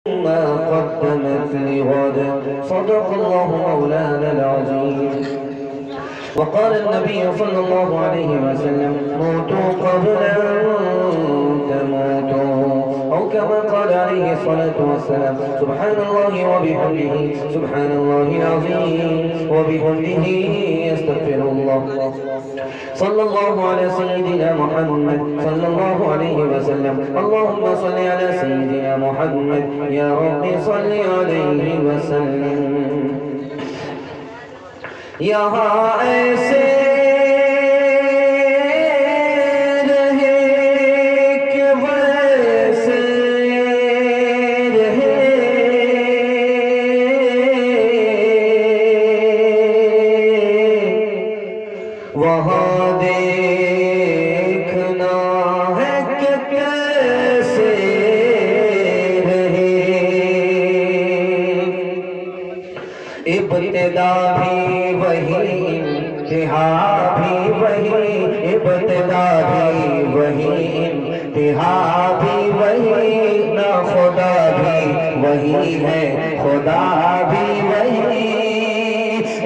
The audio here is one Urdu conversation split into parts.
ما قدمت لغد صدق الله مولانا العظيم. وقال النبي صلى الله عليه وسلم موتوا قبل أن تموتوا، أو كما قال عليه الصلاة والسلام سبحان الله وبحمده سبحان الله العظيم وبحمده يستغفر الله. صلى الله على سيدنا محمد صلى الله عليه وسلم. اللهم صل على سيدنا محمد يا رب صل عليه وسلم. یہاں ایسے رہے کہ ویسے رہے، وہاں دیکھنا ہے کہ کیسے رہے. ابتدا بھی وہی، انتہا بھی وہی، ابتدا بھی وہی، انتہا بھی وہی، نہ خدا بھی وہی ہے خدا بھی وہی.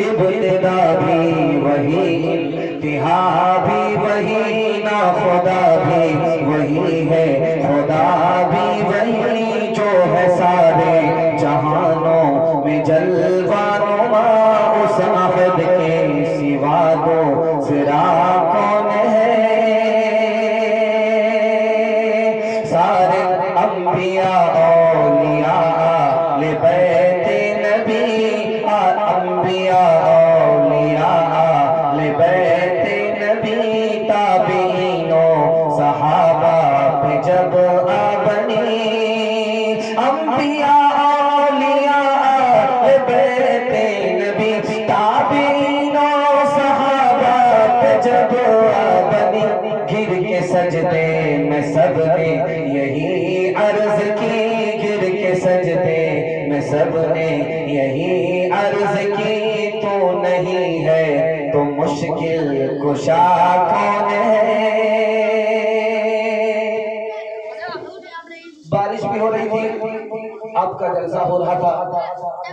ابتدا بھی وہی، انتہا بھی وہی، نہ خدا بھی وہی ہے خدا بھی وہی. جو ہے سارے جہانوں میں جلوہ نما، اس احد کے سوا دو ذرا کون ہے. سارے انبیاء اولیاء اہل بیت نبی، انبیاء اولیاء اہل بیت نبی. تابعین و صحابہ پہ جب آبنی، انبیاء اولیاء اہل بیت نبی. تابعین و صحابہ پہ جب آبنی، گر کے سجدے میں سب نے یہی عرض کی، گر کے سجدے میں سب نے یہی عرض کی. تو نہیں ہے تو مشکل کشا کون ہے. بارش بھی ہو رہی تھی، آپ کا جلسہ ہو رہا تھا،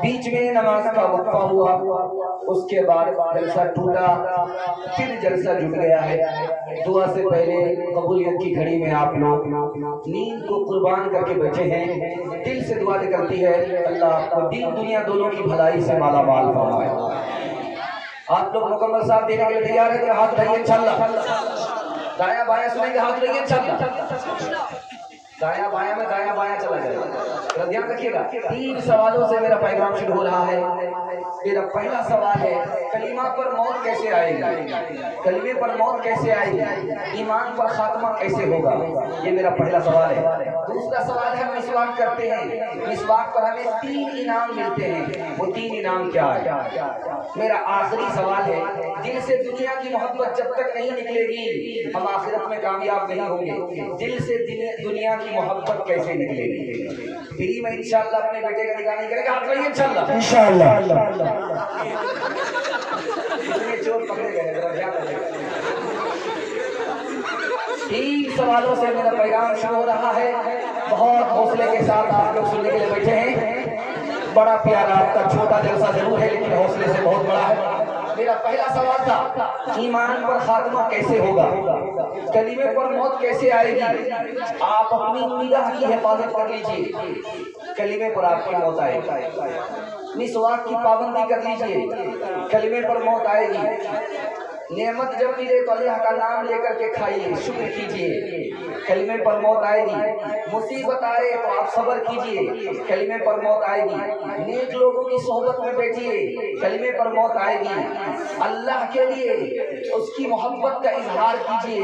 بیچ میں نماز کا وقفہ ہوا، اس کے بعد جلسہ ٹوٹا، پھر جلسہ جڑ گیا ہے. دعا سے پہلے قبولیت کی گھڑی میں آپ لوگ نیند کو قربان کر کے بیٹھے ہیں. دل سے دعا نکلتی ہے اللہ آپ کو دین دنیا دونوں کی بھلائی سے مالا مال فرمائے. آپ لوگ مکمل ساتھ دینے کے لیے تیار ہیں؟ ہاتھ اٹھائیے انشاءاللہ. دایاں بایاں سنیں گے، ہاتھ اٹھائیے انشاءاللہ. دایاں بایاں میں دایاں بایاں چلا جائے گا. دھیان رکھیے گا. 3 سوالوں سے میرا پیغام شروع ہو رہا ہے. میرا پہلا سوال ہے کلمہ پر موت کیسے آئے گی، کلمے پر موت کیسے آئے گی، ایمان پر خاتمہ کیسے ہوگا، یہ میرا پہلا سوال ہے. دوسرا سوال ہے ہم مسواک کرتے ہیں، مسواک پر ہمیں 3 انعام ملتے ہیں، وہ 3 انعام کیا ہے. میرا آخری سوال ہے دل سے دنیا کی محبت جب تک نہیں نکلے گی ہم آخرت میں کامیاب نہیں ہوں گے. دل سے دنیا کی محبت کیسے نکلے گی. فری میں انشاءاللہ اپنے بیٹے کا نکاح نہیں کرے گا. ہاتھ رہیے انشاءاللہ. انشاءاللہ. اتنے چور پکڑے گئے. 3 سوالوں سے میرا پیغام شروع ہو رہا ہے. بہت حوصلے کے ساتھ آپ لوگ سننے کے لیے بیٹھے ہیں. بڑا پیارا آپ کا چھوٹا جلسہ ضرور ہے لیکن حوصلے سے بہت بڑا ہے. میرا پہلا سوال تھا ایمان پر خاتمہ کیسے ہوگا، کلمے پر موت کیسے آئے گی. آپ اپنی نگاہ کی حفاظت کر لیجئے، کلمے پر آپ کی موت آئے گی. مسواک کی پابندی کر لیجئے، کلمے پر موت آئے گی. نعمت جب ملے تو اللہ کا نام لے کر کے کھائیے، شکر کیجئے، کلمے پر موت آئے گی. مصیبت آئے تو آپ صبر کیجئے، کلمے پر موت آئے گی. نیک لوگوں کی صحبت میں بیٹھیے، کلمے پر موت آئے گی. اللہ کے لیے اس کی محبت کا اظہار کیجئے،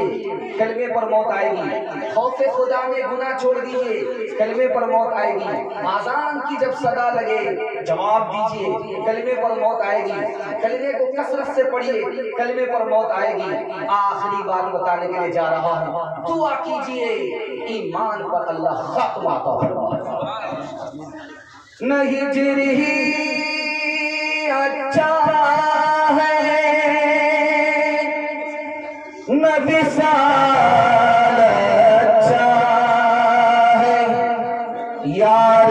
کلمے پر موت آئے گی. خوف خدا میں گناہ چھوڑ دیجئے، کلمے پر موت آئے گی. آذان کی جب صدا لگے جواب دیجئے، کلمے پر موت آئے گی. کلمے کو کثرت سے پڑھیے، کلمے پر موت آئے گی. آخری بات بتانے کے لیے جا رہا ہوں، دعا کیجئے ایمان پر اللہ خاتمہ عطا فرمائے. نہیں جرہی اچھا ہے نہ وصال اچھا ہے یار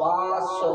500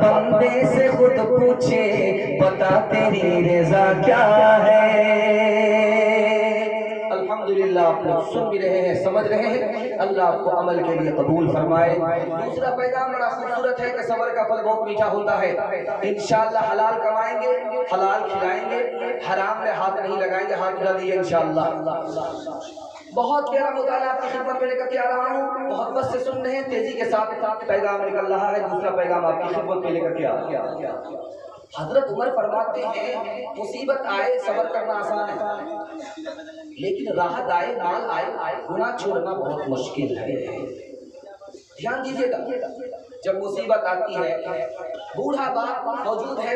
بندے سے خود پوچھے بتا تیری رضا کیا ہے۔ الحمدللہ آپ لوگ سن بھی رہے ہیں، سمجھ رہے ہیں، اللہ آپ کو عمل کے لیے قبول فرمائے۔ دوسرا پیغام بڑا خوبصورت ہے کہ صبر کا پھل بہت میٹھا ہوتا ہے۔ انشاءاللہ حلال کمائیں گے، حلال کھلائیں گے، حرام میں ہاتھ نہیں لگائیں گے، ہاتھ اٹھا دیے انشاءاللہ۔ بہت پیارا مطالعہ آپ کی خدمت میں لے کر کے آ رہا ہوں، محبت سے سن رہے ہیں، تیزی کے ساتھ پیغام نکل رہا ہے۔ دوسرا پیغام آپ کی خدمت میں لے کر کے آ رہا ہے۔ حضرت عمر فرماتے ہیں مصیبت آئے صبر کرنا آسان ہے، لیکن راحت آئے، مال آئے، گناہ چھوڑنا بہت مشکل ہے۔ دھیان دیجیے گا، جب مصیبت آتی ہے، بوڑھا باپ موجود ہے،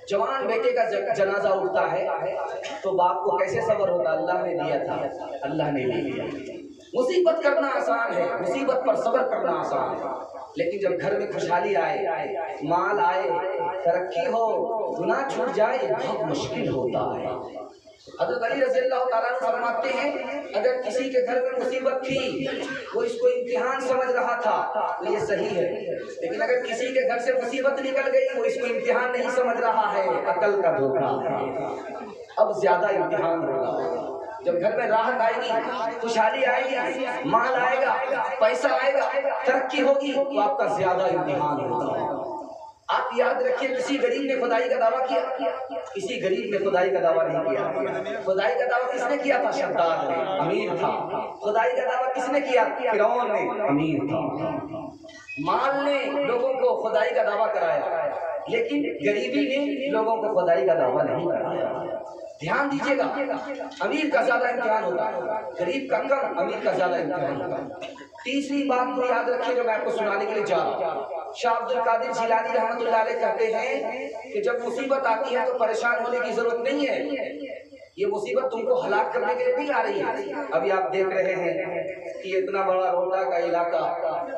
جوان بیٹے کا جنازہ اٹھتا ہے، تو باپ کو کیسے صبر ہوتا؟ اللہ نے دیا تھا، اللہ نے لے لیا۔ مصیبت کرنا آسان ہے، مصیبت پر صبر کرنا آسان ہے، لیکن جب گھر میں خوشحالی آئے، مال آئے، ترقی ہو، گناہ چھوٹ جائے، بہت مشکل ہوتا ہے۔ حضرت علی رضی اللہ تعالیٰ عنہ فرماتے ہیں اگر کسی کے گھر میں مصیبت تھی، وہ اس کو امتحان سمجھ رہا تھا تو یہ صحیح ہے، لیکن اگر کسی کے گھر سے مصیبت نکل گئی، وہ اس کو امتحان نہیں سمجھ رہا ہے، عقل کا دھوکہ ہے۔ اب زیادہ امتحان ہوگا جب گھر میں راحت آئے گی، خوشحالی آئے گی، مال آئے گا، پیسہ آئے گا، ترقی ہوگی، تو آپ کا زیادہ امتحان ہوگا۔ آپ یاد رکھیے کسی غریب نے خدائی کا دعویٰ کیا، کسی غریب نے خدائی کا دعویٰ نہیں کیا۔ خدائی کا دعویٰ کس نے کیا تھا؟ شداد نے، امیر تھا۔ خدائی کا دعویٰ کس نے کیا؟ فرعون نے، امیر تھا۔ مال نے لوگوں کو خدائی کا دعویٰ کرایا، لیکن غریبی نے لوگوں کو خدائی کا دعویٰ نہیں کرایا۔ دھیان دیجیے گا، امیر کا زیادہ امتحان ہوتا ہے، غریب کا کم، امیر کا زیادہ امتحان ہوتا ہے۔ تیسری بات کو یاد رکھیے جو میں آپ کو سنانے کے لیے جا رہا ہوں۔ شاہ عبد القادر جیلانی رحمۃ اللہ علیہ کہتے ہیں کہ جب مصیبت آتی ہے تو پریشان ہونے کی ضرورت نہیں ہے، یہ مصیبت تم کو ہلاک کرنے کے لیے نہیں آ رہی ہے۔ ابھی آپ دیکھ رہے ہیں کہ اتنا بڑا روہٹا کا علاقہ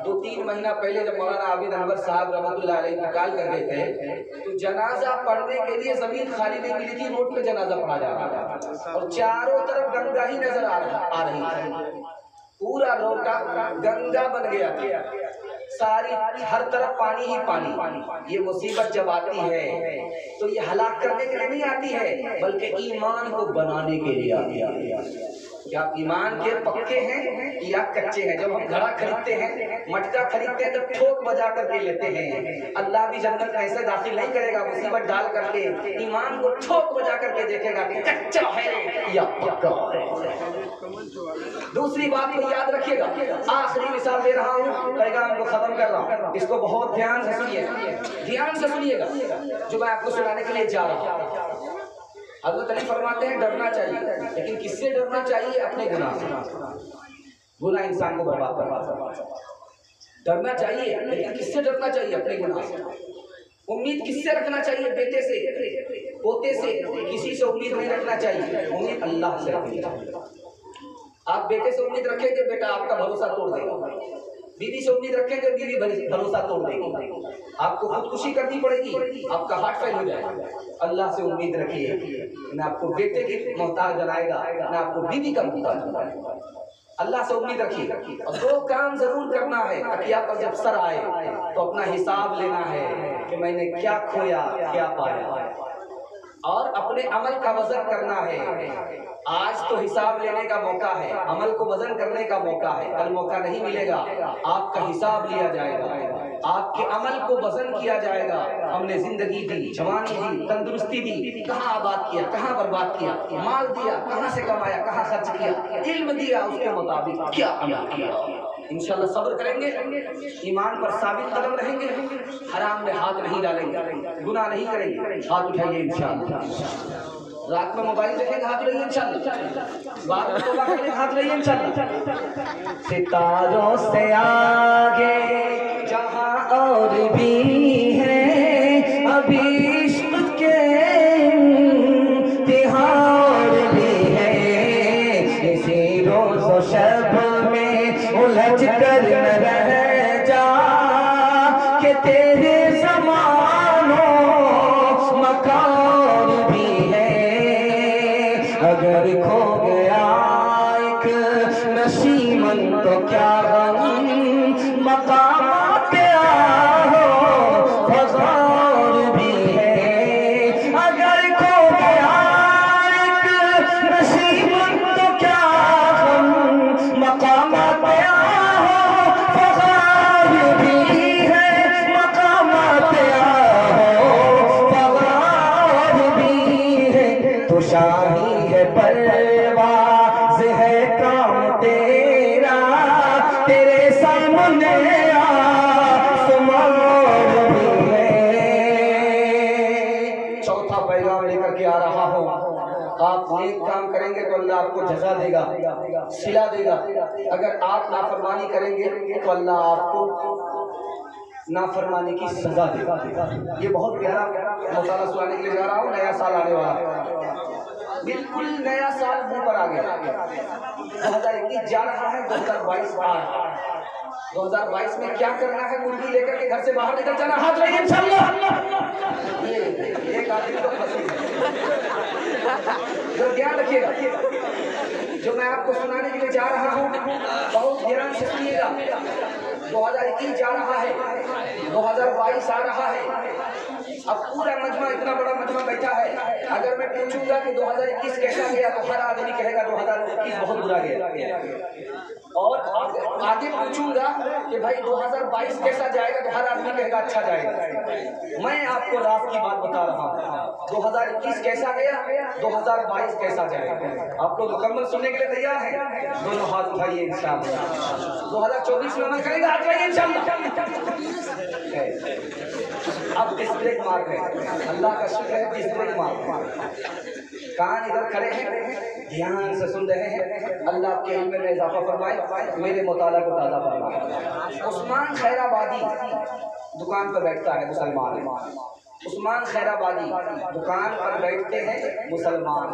2-3 مہینہ پہلے جب مولانا عابد انور صاحب رحمۃ اللہ علیہ انتقال کر گئے تھے تو جنازہ پڑھنے کے لیے زمین خالی نہیں ملی تھی، روڈ پہ جنازہ پڑھا جا رہا تھا اور چاروں طرف گنگا ہی نظر آ رہی تھی، پورا روہٹا گنگا بن گیا تھا، ساری ہر طرف پانی ہی پانی۔ یہ مصیبت جب آتی ہے تو یہ ہلاک کرنے کے لیے نہیں آتی ہے، بلکہ ایمان کو بنانے کے لیے آتی ہے۔ کیا ایمان کے پکے ہیں یا کچے ہیں؟ جب ہم گھڑا خریدتے ہیں، مٹکا خریدتے ہیں، تو ٹھوک بجا کر کے لیتے ہیں۔ اللہ بھی جنت میں ایسے داخل نہیں کرے گا مصیبت ڈال کر کے، ایمان کو ٹھوک بجا کر کے دیکھے گا کہ کچا ہے یا پکا ہے۔ دوسری بات کو یاد رکھیے گا، آخری مثال دے رہا ہوں، پیغام کو ختم کر رہا ہوں، اس کو بہت دھیان سے سنیے، دھیان سے سنیے گا جو میں آپ کو سنانے کے لیے جا رہا ہوں۔ حضرت علی فرماتے ہیں ڈرنا چاہیے، لیکن کس سے ڈرنا چاہیے؟ اپنے گناہ سے۔ گناہ انسان کو برباد کرتا ہے۔ ڈرنا چاہیے لیکن کس سے ڈرنا چاہیے؟ اپنے گناہ سے۔ امید کس سے رکھنا چاہیے؟ بیٹے سے، پوتے سے، کسی سے امید نہیں رکھنا چاہیے، امید اللہ سے رکھنی چاہیے۔ آپ بیٹے سے امید رکھیں گے، بیٹا آپ کا بھروسہ توڑ دے گا۔ بیوی سے امید رکھیں گے، بیوی بھروسہ توڑ دے گی۔ آپ کو خودکشی کرنی پڑے گی، آپ کا ہارٹ فیل ہو جائے گا۔ اللہ سے امید رکھیے، نہ آپ کو بیٹے کی محتاج بنائے گا، نہ آپ کو بیوی کا محتاج بنائے گا۔ اللہ سے امید رکھیے، اور 2 کام ضرور کرنا ہے۔ تکیہ پر جب سر آئے تو اپنا حساب لینا ہے کہ میں نے کیا کھویا، کیا پایا، اور اپنے عمل کا وزن کرنا ہے۔ آج تو حساب لینے کا موقع ہے، عمل کو وزن کرنے کا موقع ہے، کل موقع نہیں ملے گا، آپ کا حساب لیا جائے گا، آپ کے عمل کو وزن کیا جائے گا۔ ہم نے زندگی دی، جوانی دی، تندرستی دی، کہاں آباد کیا، کہاں برباد کیا، مال دیا، کہاں سے کمایا، کہاں خرچ کیا، علم دیا، اس کے مطابق کیا عمل کیا۔ انشاءاللہ صبر کریں گے، ایمان پر ثابت قدم رہیں گے، حرام میں ہاتھ نہیں ڈالیں گے، گناہ نہیں کریں گے۔ ہاتھ اٹھائیے انشاءاللہ۔ رات میں موبائل دیکھیں گے، ہاتھ رہیے انشاءاللہ۔ بات میں توبہ کریں گے، ہاتھ رہیے انشاءاللہ۔ ستاروں سے آگے جہاں اور بھی ہے ابھی عشق کے امتحان بھی ہے، اسی روز و شب میں الجھ کر نہ رہ جا کہ تیرے زمان و مکان بھی ہے۔ اگر کھو گیا ایک نشیمن تو کیا غم، مقامات تو شاہی ہے پرواز ہے کام تیرا، تیرے سامنے آسمان بھی ہے۔ چوتھا پیغام لے کر کے آ رہا ہوں، آپ نیک کام کریں گے تو اللہ آپ کو جزا دے گا، صلہ دے گا۔ اگر آپ نافرمانی کریں گے تو اللہ آپ کو نافرمانی کی سزا دے گا۔ یہ بہت پیارا مطالعہ سنانے کے لیے جا رہا ہوں۔ نیا سال آنے والا ہے، بالکل نیا سال منہ پر آ گیا۔ 2021 جا رہا ہے، 2022 آ رہا ہے۔ 2022 میں کیا کرنا ہے؟ مرغی لے کر کے گھر سے باہر نکل جانا، ہاتھ لگے انشاءاللہ۔ یہ ایک آدمی تو پھنسی جو دھیان رکھیے گا، جو میں آپ کو سنانے کے لیے جا رہا ہوں بہت دھیان سے سنیے گا۔ 2021 جا رہا ہے، 2022 آ رہا ہے۔ اب پورا مجمع، اتنا بڑا مجمع بیٹھا ہے، اگر میں پوچھوں گا کہ 2021 کیسا گیا تو ہر آدمی کہے گا 2021 بہت برا گیا، اور آگے پوچھوں گا کہ بھائی 2022 کیسا جائے گا تو ہر آدمی کہے گا اچھا جائے گا۔ میں آپ کو راز کی بات بتا رہا ہوں، 2021 کیسا گیا، 2022 کیسا جائے گا۔ آپ کو مکمل سننے کے لیے تیار ہیں؟ دونوں ہاتھ اٹھائیے انشاءاللہ۔ 2024 میں عمل کریں گے، ہاتھ اٹھائیے انشاءاللہ۔ اب ڈسپلیک مار رہے ہیں، اللہ کا شکر ہے ڈسپلیک مار رہے ہیں۔ کان ادھر کھڑے ہیں، دھیان سے سن رہے ہیں، اللہ آپ کے علم میں اضافہ فرمائے، میرے مطالعہ کو تازہ فرمائے۔ عثمان خیرآبادی دکان پر بیٹھتا ہے، مسلمان۔ عثمان خیرآبادی دکان پر بیٹھتے ہیں، مسلمان۔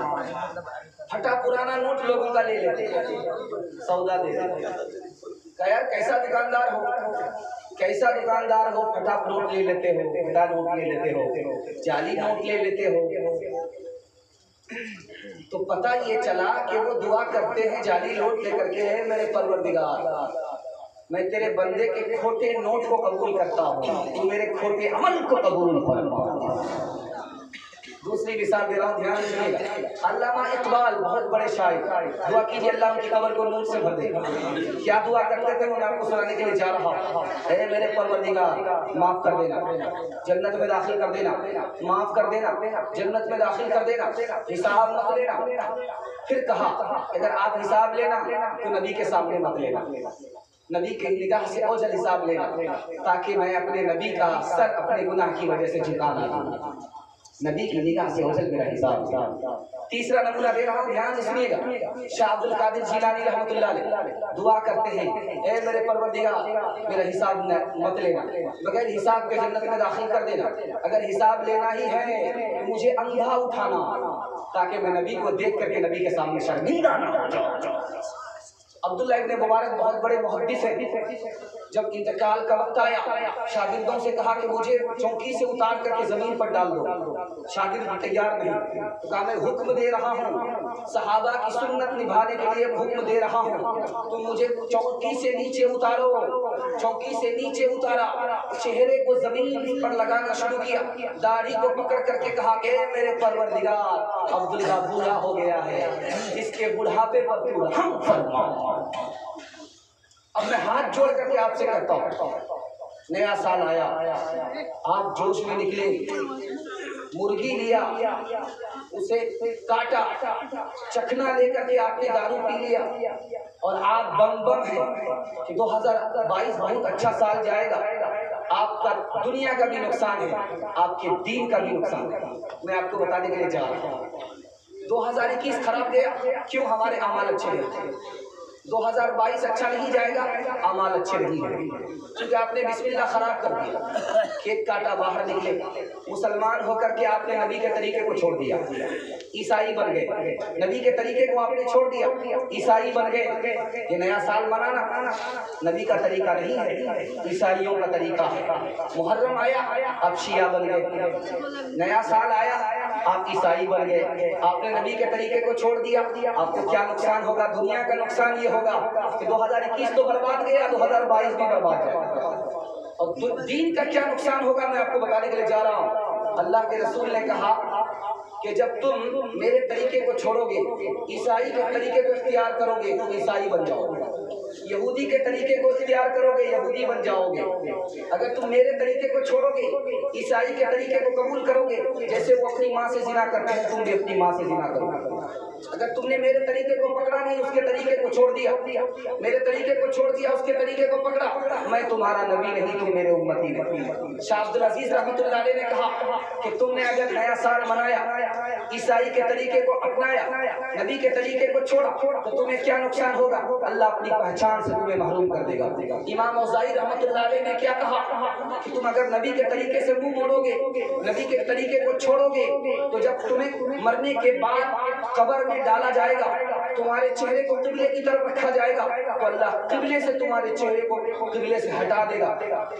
پھٹا پرانا نوٹ لوگوں کا لے لیتے ہیں، سودا دے دیتے ہیں۔ کہ یار کیسا دکاندار ہو، کیسا دکاندار ہو، پھٹا نوٹ لے لیتے ہو، پھٹا نوٹ لے لیتے ہو، جعلی نوٹ لے لیتے ہو۔ تو پتہ یہ چلا کہ وہ دعا کرتے ہیں جعلی نوٹ لے کر کے، میرے پروردگار میں تیرے بندے کے کھوٹے نوٹ کو قبول کرتا ہوں، تو میرے کھوٹے عمل کو قبول فرما۔ دوسری مثال دے رہا ہوں، دھیان سنیے گا۔ علامہ اقبال بہت بڑے شاعر، دعا کیجیے اللہ ان کی قبر کو نور سے بھر دے۔ کیا دعا کرتے تھے میں آپ کو سنانے کے لیے جا رہا ہوں۔ اے میرے پروردگار معاف کر دینا، جنت میں داخل کر دینا، معاف کر دینا، جنت میں داخل کر دینا، حساب مت لینا۔ پھر کہا اگر آپ حساب لینا تو نبی کے سامنے مت لینا، نبی کی نگاہ سے اوجھل حساب لینا، تاکہ میں اپنے نبی کا سر اپنے گناہ کی وجہ سے جھکا نہ دوں، نبی کی نگاہ سے اوجھل میرا حساب۔ تیسرا نمونہ دے رہا ہوں، دھیان سے سنیے گا۔ شاہ عبد القادر جیلانی رحمۃ اللہ علیہ دعا کرتے ہیں، اے میرے پروردگار میرا حساب مت لینا، بغیر حساب کے جنت میں داخل کر دینا، اگر حساب لینا ہی ہے مجھے انگھا اٹھانا، تاکہ میں نبی کو دیکھ کر کے نبی کے سامنے شرمندہ نہ ہو جاؤں۔ عبداللہ ابن مبارک بہت بڑے محدث ہیں، جب انتقال کا وقت آیا شاگردوں سے کہا کہ مجھے چوکی سے اتار کر کے زمین پر ڈال دو، شاگرد تیار نہیں، تو کہا میں حکم دے رہا ہوں، صحابہ کی سنت نبھانے کے لیے حکم دے رہا ہوں، تو مجھے چوکی سے نیچے اتارو۔ چوکی سے نیچے اتارا، چہرے کو زمین پر لگانا شروع کیا، داڑھی کو پکڑ کر کے کہا کہ میرے پروردگار عبداللہ بوڑھا ہو گیا ہے، اس کے بڑھاپے پر تو رحم فرما۔ اب میں ہاتھ جوڑ کر کے آپ سے کہتا ہوں، نیا سال آیا، آپ جوش میں نکلے، مرغی لیا، اسے کاٹا، چکنا لے کر کے آپ نے دارو پی لیا، اور آپ بم بم ہیں کہ 2022 بہت اچھا سال جائے گا، آپ کا دنیا کا بھی نقصان ہے، آپ کے دین کا بھی نقصان ہے۔ میں آپ کو بتانے کے لیے جا رہا ہوں 2021 خراب گیا، کیوں؟ ہمارے اعمال اچھے نہیں۔ 2022 اچھا نہیں جائے گا، اعمال اچھے نہیں ہیں، کیونکہ آپ نے بسم اللہ خراب کر دیا، کیک کاٹا، باہر نکلے، مسلمان ہو کر کے آپ نے نبی کے طریقے کو چھوڑ دیا، عیسائی بن گئے، نبی کے طریقے کو آپ نے چھوڑ دیا، عیسائی بن گئے۔ یہ نیا سال منانا نبی کا طریقہ نہیں ہے، عیسائیوں کا طریقہ ہے۔ محرم آیا، آپ شیعہ بن گئے، نیا سال آیا، آپ عیسائی بن گئے، آپ نے نبی کے طریقے کو چھوڑ دیا۔ آپ کو کیا نقصان ہوگا؟ دنیا کا نقصان یہ ہوگا کہ 2021 تو برباد گیا، 2022 بھی برباد جائے گا۔ اور دین کا کیا نقصان ہوگا میں آپ کو بتانے کے لیے جا رہا ہوں۔ اللہ کے رسول نے کہا کہ جب تم میرے طریقے کو چھوڑو گے، عیسائی کے طریقے کو اختیار کرو گے تو عیسائی بن جاؤ گے، یہودی کے طریقے کو اختیار کرو گے یہودی بن جاؤ گے۔ اگر تم میرے طریقے کو چھوڑو گے، عیسائی کے طریقے کو قبول کرو گے، جیسے وہ اپنی ماں سے زنا کرتے ہیں تم بھی اپنی ماں سے زنا کرو گے۔ اگر تم نے میرے طریقے کو پکڑا نہیں، اس کے طریقے کو چھوڑ دیا، میرے طریقے کو چھوڑ دیا، اس کے طریقے کو پکڑا، میں تمہارا نبی نہیں، تم میرے امتی نہیں۔ شاہ عبد العزیز رحمۃ اللہ علیہ نے کہا کہ تم نے اگر نیا سال منایا، عیسائی کے طریقے کو اپنایا، نبی کے طریقے کو چھوڑا تو تمہیں کیا نقصان ہوگا؟ اللہ اپنی پہچان سے تمہیں محروم کر دے گا۔ امام اوزاعی رحمۃ اللہ علیہ نے کیا کہا کہ تم اگر نبی کے طریقے سے منہ موڑو گے، نبی کے طریقے کو چھوڑو گے تو جب تمہیں مرنے کے بعد قبر میں ڈالا جائے گا، تمہارے چہرے کو قبلے کی طرف رکھا جائے گا تو اللہ قبلے سے تمہارے چہرے کو قبلے سے ہٹا دے گا۔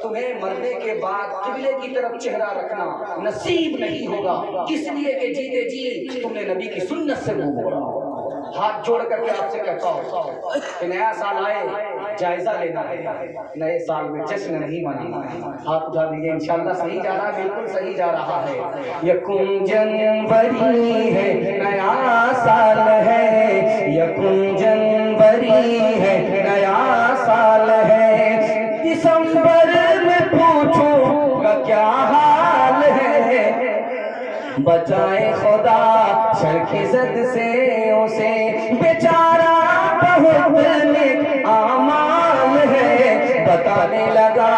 تمہیں مرنے کے بعد قبلے کی طرف چہرہ رکھنا نصیب نہیں ہوگا، اس لیے کہ جیتے جی تم نے نبی کی سنت سے منہ موڑا۔ ہاتھ جوڑ کر کے آپ سے کہتا ہوں کہ نیا سال آئے، جائزہ لینا ہے، نئے سال میں جشن نہیں منانا ہے۔ ہاتھ اٹھا دیجیے، انشاءاللہ صحیح جا رہا ہے، بالکل صحیح جا رہا ہے۔ یکم جنوری ہے، نیا سال ہے، یکم جنوری ہے، نیا سال ہے، دسمبر میں پوچھوں گا کیا حال ہے، بچائے خدا شرخ زد سے اسے، بیچارہ بہت نیک اعمال ہے، بتانے لگا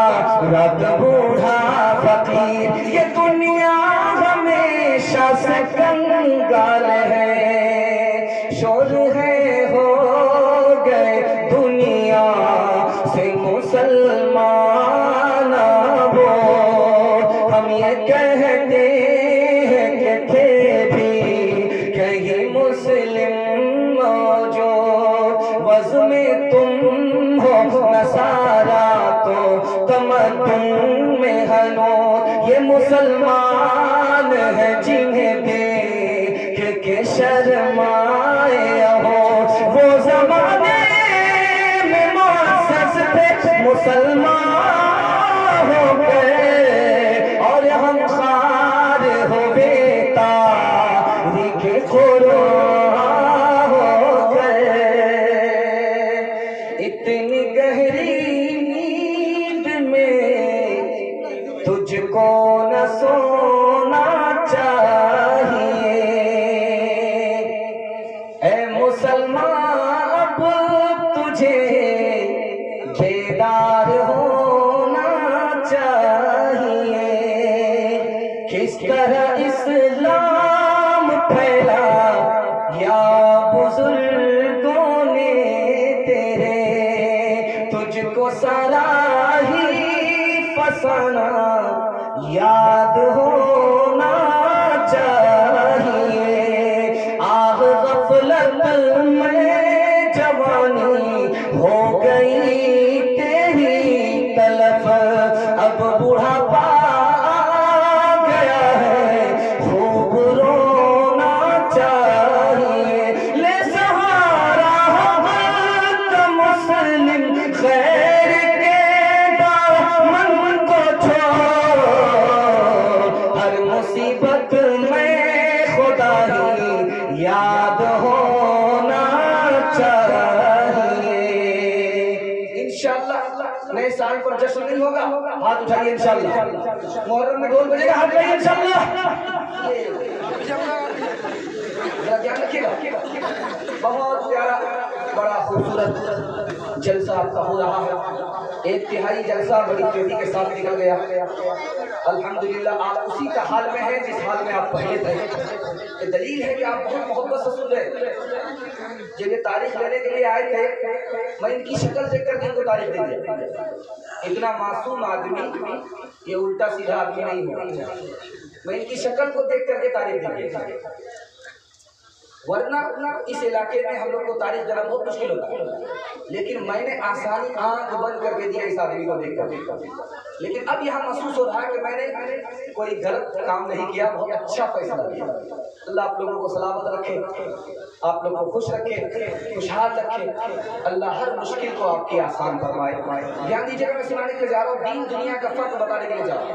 رب بوڑھا فقیر، یہ دنیا ہمیشہ سے کنگال ہے، شور ہے ہو گئے دنیا سے مسلمان وہ، ہم یہ کہتے ہیں کہ تھے بھی کہیں مسلم موجود، وضع میں تم ہو نصارا تو تمدن میں ہنوز، یہ مسلمان ہے جنہیں دیکھ کے شرمائے ہو، وہ زمانے میں معزز تھے مسلمان ہو گئے، اور ہم خار ہوئے تاریخ قرآن ہو گئے، اتنی گہری نیند میں تجھ کو نہ سونا چاہیے، اے مسلمان اب تجھے بیدار ہونا چاہیے، کس طرح اسلام پھیلا یا بزرگوں نے تیرے، تجھ کو سارا ہی فسانہ یاد ہونا چاہیے، آہ غفلت میں جوانی ہو گئی تیری طلب، اب بڑھاپا آ گیا ہے خوب رونا چاہیے، لے سہارا حق مسلم خیر کے دامن کو چھوڑ، ہر مصیبت میں خدا ہی یاد ہونا چاہیے۔ انشاءاللہ نئے سال پر جشن نہیں ہوگا، ہاتھ اٹھائیے انشاءاللہ، محرم میں ڈھول بجے گا، ہاتھ اٹھائیے انشاءاللہ، ذرا دھیان رکھیے گا، بہت پیارا بڑا خوبصورت جلسہ آپ کا ہو رہا ہے، ایک تہائی جلسہ بڑی تیزی کے ساتھ نکل گیا، الحمدللہ آپ اسی کا حال میں ہیں جس حال میں آپ پہلے تھے، یہ دلیل ہے کہ آپ بہت محبت سے سن رہے، جب یہ تاریخ لینے کے لیے آئے تھے میں ان کی شکل دیکھ کر ان کو تاریخ دے دیا، اتنا معصوم آدمی یہ الٹا سیدھا آدمی نہیں ہوگا، میں ان کی شکل کو دیکھ کر کے تاریخ دے دیا، ورنہ اس علاقے میں ہم لوگ کو تاریخ دینا بہت مشکل ہوتا ہے، لیکن میں نے آسانی آنکھ بند کر کے دیا اس آدمی کو دیکھ کر، لیکن اب یہاں محسوس ہو رہا ہے کہ میں نے کوئی غلط کام نہیں کیا، بہت اچھا فیصلہ کیا۔ اللہ آپ لوگوں کو سلامت رکھے، آپ لوگوں کو خوش رکھے، خوشحال رکھے، اللہ ہر مشکل کو آپ کی آسان فرمائے۔ دھیان دیجیے گا، میں سنانے کے لیے جا رہا ہوں، دین دنیا کا فرق بتانے کے لیے جا رہا ہوں۔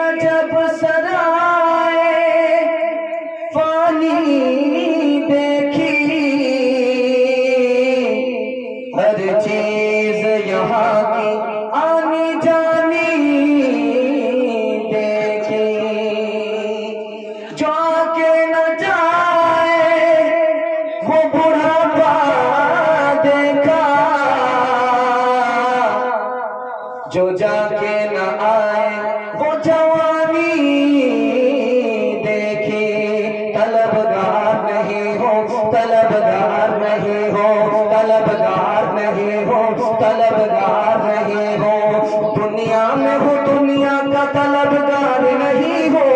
عجب سرائے فانی دیکھی، ہر چیز یہاں کی آنی جانی دیکھی، جو آکے نہ جائے وہ بڑھاپا دیکھا، جو جا کے نہ آئے وہ جوانی دیکھی، طلبگار نہیں ہو، طلبگار نہیں ہو، طلبگار نہیں ہو، طلبگار نہیں ہو، دنیا میں ہو دنیا کا طلبگار نہیں ہو،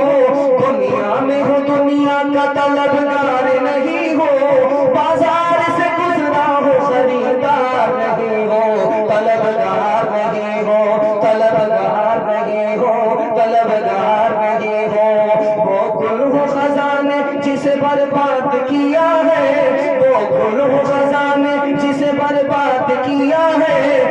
دنیا میں ہو دنیا کا طلبگار نہیں ہو، بازار سے گزرا ہو خریدار نہیں ہو، طلبگار نہیں ہو، طلبگار نہیں ہو، طلبگار نہیں ہو، وہ گل ہو خزانے جسے برباد کیا ہے، وہ گل ہو خزانے جسے برباد کیا ہے،